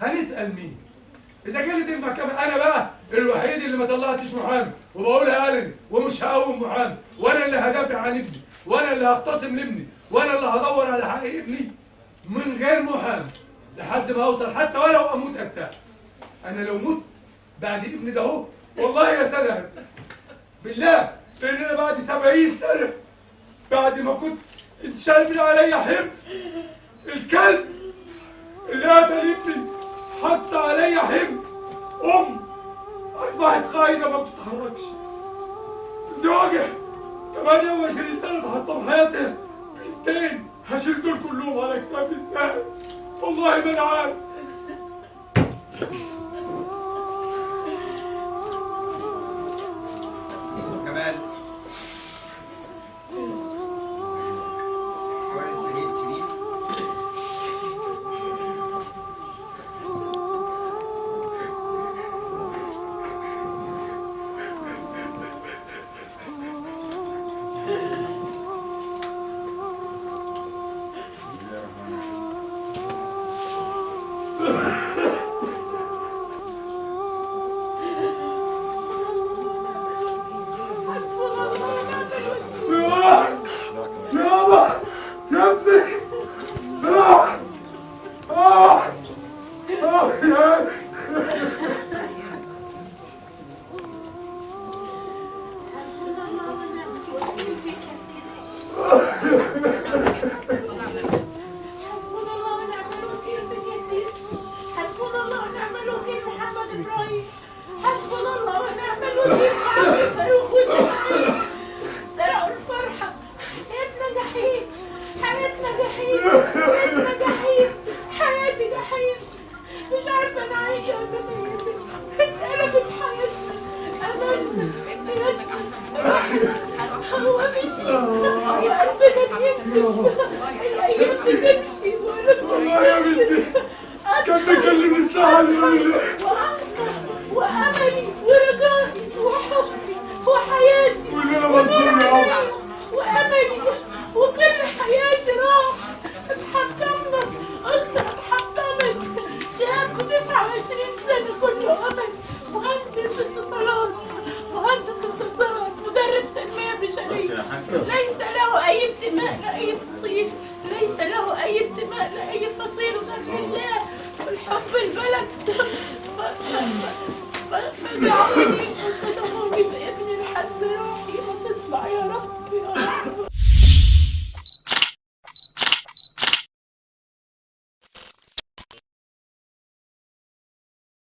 هنسأل مين؟ إذا كانت المحكمة أنا بقى الوحيد اللي ما طلعتش محامي وبقولها أعلن ومش هقوم محامي، وأنا اللي هدافع عن ابني، وأنا اللي هختصم لابني، وأنا اللي هدور على حق ابني من غير محامي لحد ما أوصل، حتى ولو أموت أرتاح. أنا لو مت بعد ابني ده أهو والله يا سنة بالله، لأن أنا بعد 70 سنة بعد ما كنت اتشال من عليا حمل، الكلب اللي قتل ابني حط عليا حمل، أصبحت قايدة ما بتتحركش، زوجة 28 سنة تحطم حياتها، بنتين هشيل دول كلهم على كتافي ازاي؟ والله ما أنا عارف. كمال وأملي ورجائي وحبي وحياتي وأملي وكل حياتي راح. اتحطمنا، أسرة اتحطمت، شاب 29 سنة كله أمل، مهندس اتصالات، مهندس اتصالات، مدرب تنمية بشرية، ليس له أي انتماء لأي فصيل، ليس له أي انتماء لأي فصيل غير لله والحب البلد. فدعوني وصدقوني بابني.